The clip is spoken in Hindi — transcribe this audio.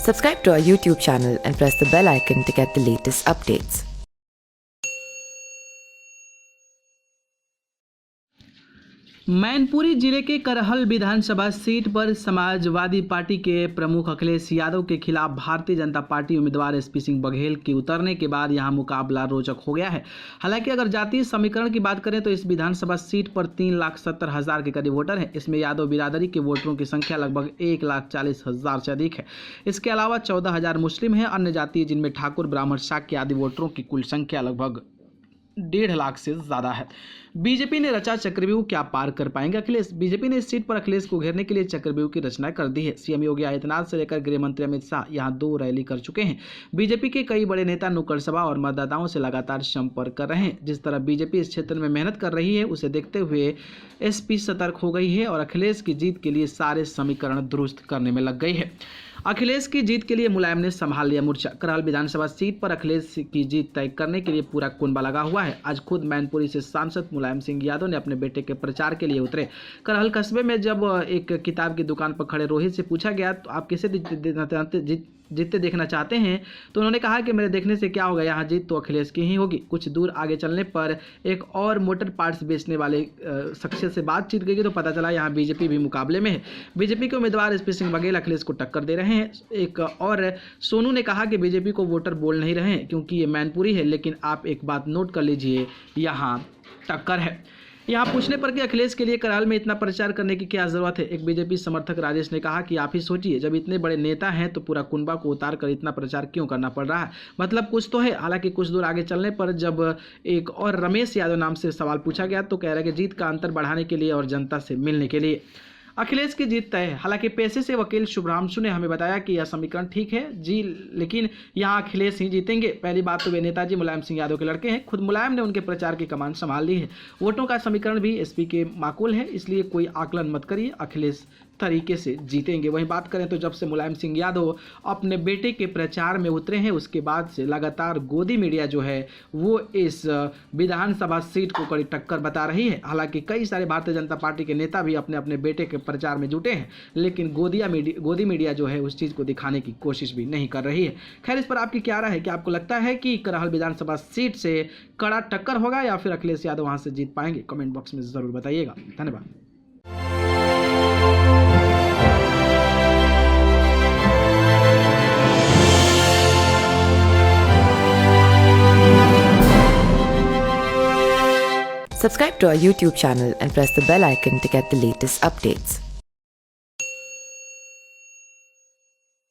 Subscribe to our YouTube channel and press the bell icon to get the latest updates. Mainpuri जिले के करहल विधानसभा सीट पर समाजवादी पार्टी के प्रमुख अखिलेश यादव के खिलाफ भारतीय जनता पार्टी उम्मीदवार एसपी सिंह बघेल के उतरने के बाद यहां मुकाबला रोचक हो गया है। हालांकि अगर जातीय समीकरण की बात करें तो इस विधानसभा सीट पर 3,70,000 के करीब वोटर हैं। इसमें यादव बिरादरी के वोटरों की संख्या लगभग 1,40,000 से अधिक है। इसके अलावा 14,000 मुस्लिम हैं। अन्य जातीय जिनमें ठाकुर, ब्राह्मण, शाक्य आदि वोटरों की कुल संख्या लगभग 1.5 लाख से ज्यादा है। बीजेपी ने रचा चक्रव्यूह, क्या पार कर पाएंगे अखिलेश? बीजेपी ने इस सीट पर अखिलेश को घेरने के लिए चक्रव्यूह की रचना कर दी है। सीएम योगी आदित्यनाथ से लेकर गृह मंत्री अमित शाह यहां 2 रैली कर चुके हैं। बीजेपी के कई बड़े नेता नुक्कड़ सभा और मतदाताओं से लगातार संपर्क कर रहे हैं। जिस तरह बीजेपी इस क्षेत्र में मेहनत कर रही है, उसे देखते हुए एसपी सतर्क हो गई है और अखिलेश की जीत के लिए सारे समीकरण दुरुस्त करने में लग गई है। अखिलेश की जीत के लिए मुलायम ने संभाल लिया मोर्चा। करहल विधानसभा सीट पर अखिलेश की जीत तय करने के लिए पूरा कुनबा लगा हुआ है। आज खुद मैनपुरी से सांसद मुलायम सिंह यादव ने अपने बेटे के प्रचार के लिए उतरे। करहल कस्बे में जब एक किताब की दुकान पर खड़े रोहित से पूछा गया तो आप किसे जीतते देखना चाहते हैं, तो उन्होंने कहा कि मेरे देखने से क्या होगा, यहाँ जीत तो अखिलेश की ही होगी। कुछ दूर आगे चलने पर एक और मोटर पार्ट्स बेचने वाले शख्सियत से बातचीत की तो पता चला यहाँ बीजेपी भी मुकाबले में है। बीजेपी के उम्मीदवार एसपी सिंह बघेल अखिलेश को टक्कर दे रहे हैं। एक और सोनू ने कहा कि बीजेपी को वोटर बोल नहीं रहे हैं क्योंकि ये मैनपुरी है, लेकिन आप एक बात नोट कर लीजिए, यहाँ टक्कर है। यहाँ पूछने पर कि अखिलेश के लिए करहल में इतना प्रचार करने की क्या जरूरत है, एक बीजेपी समर्थक राजेश ने कहा कि आप ही सोचिए, जब इतने बड़े नेता हैं तो पूरा कुनबा को उतार कर इतना प्रचार क्यों करना पड़ रहा है, मतलब कुछ तो है। हालांकि कुछ दूर आगे चलने पर जब एक और रमेश यादव नाम से सवाल पूछा गया तो कह रहा है कि जीत का अंतर बढ़ाने के लिए और जनता से मिलने के लिए अखिलेश की जीत तय है। हालांकि पेशे से वकील शुभ्रांशु ने हमें बताया कि यह समीकरण ठीक है जी, लेकिन यहाँ अखिलेश ही जीतेंगे। पहली बात तो वे नेताजी मुलायम सिंह यादव के लड़के हैं। खुद मुलायम ने उनके प्रचार की कमान संभाल ली है। वोटों का समीकरण भी एसपी के माकूल है, इसलिए कोई आकलन मत करिए, अखिलेश तरीके से जीतेंगे। वहीं बात करें तो जब से मुलायम सिंह यादव अपने बेटे के प्रचार में उतरे हैं, उसके बाद से लगातार गोदी मीडिया जो है वो इस विधानसभा सीट को कड़ी टक्कर बता रही है। हालांकि कई सारे भारतीय जनता पार्टी के नेता भी अपने अपने बेटे के प्रचार में जुटे हैं, लेकिन गोदी मीडिया जो है उस चीज़ को दिखाने की कोशिश भी नहीं कर रही है। खैर, इस पर आपकी क्या राय है? कि आपको लगता है कि करहल विधानसभा सीट से कड़ा टक्कर होगा या फिर अखिलेश यादव वहां से जीत पाएंगे? कमेंट बॉक्स में जरूर बताइएगा। धन्यवाद। Subscribe to our YouTube channel and press the bell icon to get the latest updates.